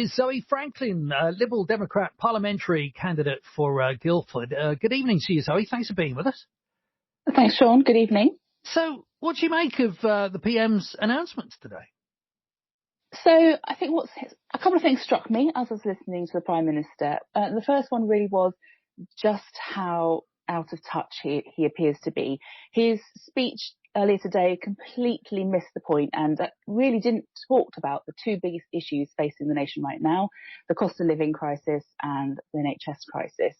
Is Zöe Franklin, Liberal Democrat Parliamentary Candidate for Guildford. Good evening to you, Zöe. Thanks for being with us. Thanks, Shaun. Good evening. So, what do you make of the PM's announcements today? So, I think a couple of things struck me as I was listening to the Prime Minister. The first one really was just how out of touch he appears to be. His speech earlier today completely missed the point and really didn't talk about the two biggest issues facing the nation right now, the cost of living crisis and the NHS crisis.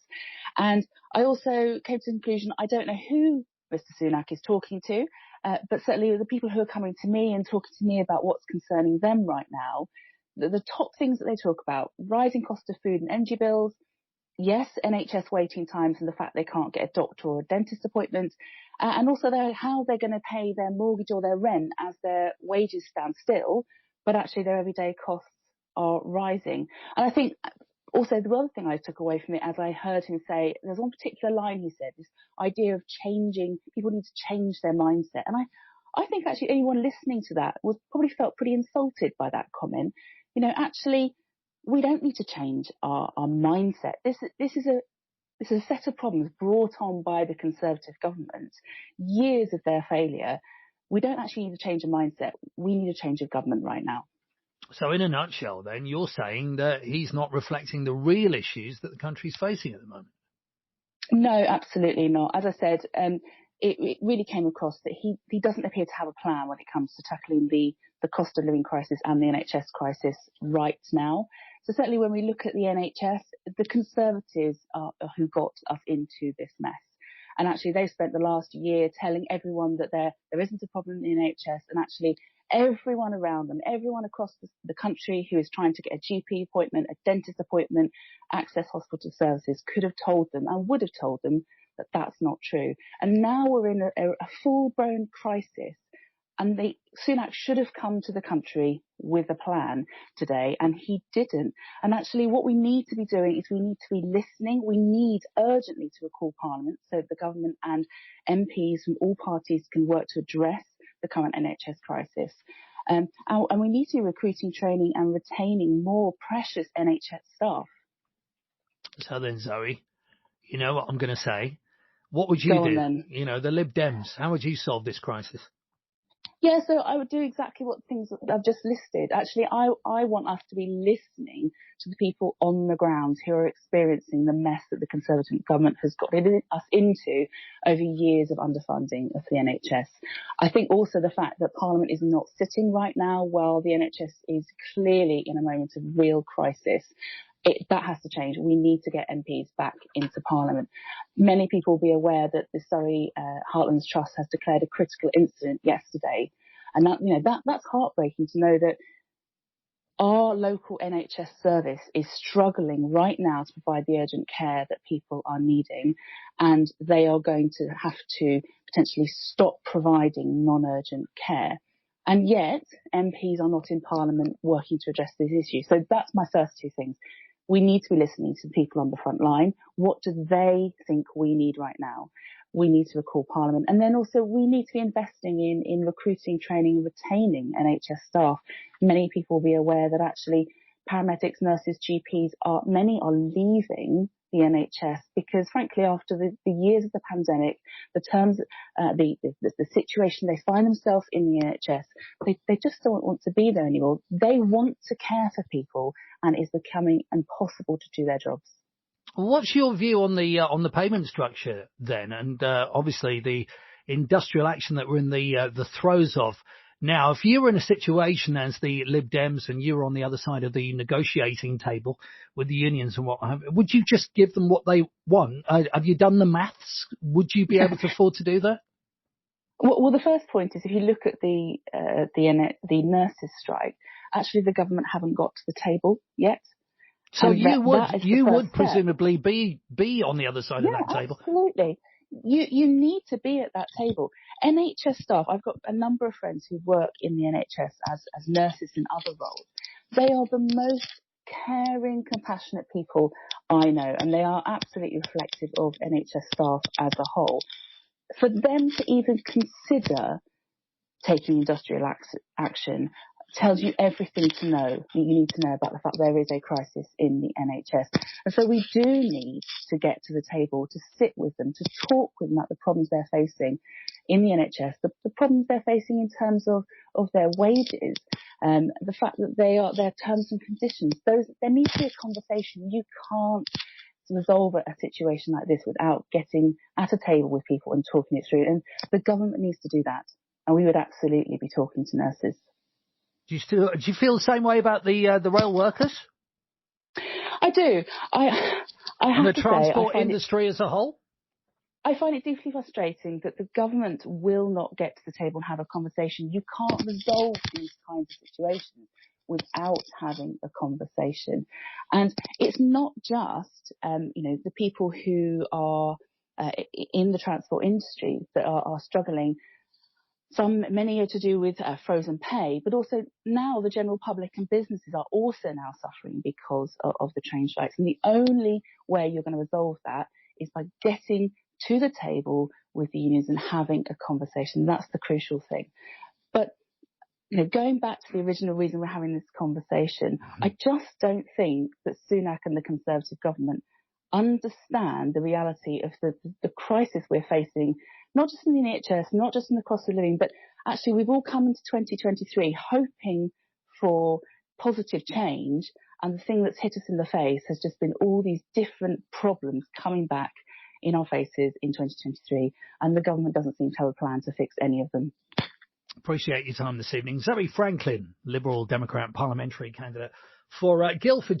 And I also came to the conclusion, I don't know who Mr. Sunak is talking to, but certainly the people who are coming to me and talking to me about what's concerning them right now, the top things that they talk about, rising cost of food and energy bills, yes, NHS waiting times and the fact they can't get a doctor or a dentist appointment, and also how they're going to pay their mortgage or their rent as their wages stand still, but actually their everyday costs are rising. And I think also the other thing I took away from it, as I heard him say, there's one particular line he said, this idea of changing, people need to change their mindset. And I think actually anyone listening to that probably felt pretty insulted by that comment. You know, actually, we don't need to change our mindset. This is a set of problems brought on by the Conservative government, years of their failure. We don't actually need to change a mindset. We need a change of government right now. So in a nutshell, then, you're saying that he's not reflecting the real issues that the country's facing at the moment? No, absolutely not. As I said, it really came across that he doesn't appear to have a plan when it comes to tackling the cost of living crisis and the NHS crisis right now. So certainly when we look at the NHS, the Conservatives are who got us into this mess. And actually they've spent the last year telling everyone that there isn't a problem in the NHS, and actually everyone around them, everyone across the country who is trying to get a GP appointment, a dentist appointment, access hospital services could have told them and would have told them that that's not true. And now we're in a full-blown crisis. And Sunak should have come to the country with a plan today, and he didn't. And actually what we need to be doing is we need to be listening. We need urgently to recall Parliament so the government and MPs from all parties can work to address the current NHS crisis. And we need to be recruiting, training and retaining more precious NHS staff. So then, Zöe, you know what I'm going to say? What would you do? Then. You know, the Lib Dems, how would you solve this crisis? Yeah, so I would do exactly what things I've just listed. Actually, I want us to be listening to the people on the ground who are experiencing the mess that the Conservative government has got us into over years of underfunding of the NHS. I think also the fact that Parliament is not sitting right now while the NHS is clearly in a moment of real crisis. That has to change. We need to get MPs back into Parliament. Many people will be aware that the Surrey Heartlands Trust has declared a critical incident yesterday. And that's heartbreaking to know that our local NHS service is struggling right now to provide the urgent care that people are needing. And they are going to have to potentially stop providing non-urgent care. And yet MPs are not in Parliament working to address these issues. So that's my first two things. We need to be listening to the people on the front line. What do they think we need right now? We need to recall Parliament. And then also we need to be investing in recruiting, training and retaining NHS staff. Many people will be aware that actually paramedics, nurses, GPs, many are leaving the NHS because frankly after the years of the pandemic, the situation they find themselves in the NHS, they just don't want to be there anymore. They want to care for people and it's becoming impossible to do their jobs. What's your view on the payment structure then, and obviously the industrial action that we're in the throes of now? If you were in a situation as the Lib Dems and you were on the other side of the negotiating table with the unions and what have you, would you just give them what they want? Have you done the maths? Would you be able to afford to do that? Well, the first point is if you look at the nurses' strike, actually the government haven't got to the table yet. So you would presumably be on the other side of that table. Absolutely. You need to be at that table. NHS staff, I've got a number of friends who work in the NHS as nurses in other roles. They are the most caring, compassionate people I know, and they are absolutely reflective of NHS staff as a whole. For them to even consider taking industrial action, tells you everything that you need to know about the fact there is a crisis in the NHS. And so we do need to get to the table, to sit with them, to talk with them about the problems they're facing in the NHS, the problems they're facing in terms of their wages, the fact that their terms and conditions. There needs to be a conversation. You can't resolve a situation like this without getting at a table with people and talking it through. And the government needs to do that. And we would absolutely be talking to nurses. Do you feel the same way about the rail workers? I do. I have and the to transport say, industry as a whole? I find it deeply frustrating that the government will not get to the table and have a conversation. You can't resolve these kinds of situations without having a conversation. And it's not just, the people who are in the transport industry that are struggling. Many are to do with frozen pay, but also now the general public and businesses are also now suffering because of the train strikes. And the only way you're going to resolve that is by getting to the table with the unions and having a conversation. That's the crucial thing. But going back to the original reason we're having this conversation, I just don't think that Sunak and the Conservative government understand the reality of the crisis we're facing, not just in the NHS, not just in the cost of living, but actually we've all come into 2023 hoping for positive change, and the thing that's hit us in the face has just been all these different problems coming back in our faces in 2023, and the government doesn't seem to have a plan to fix any of them. Appreciate your time this evening. Zöe Franklin, Liberal Democrat Parliamentary Candidate for Guildford.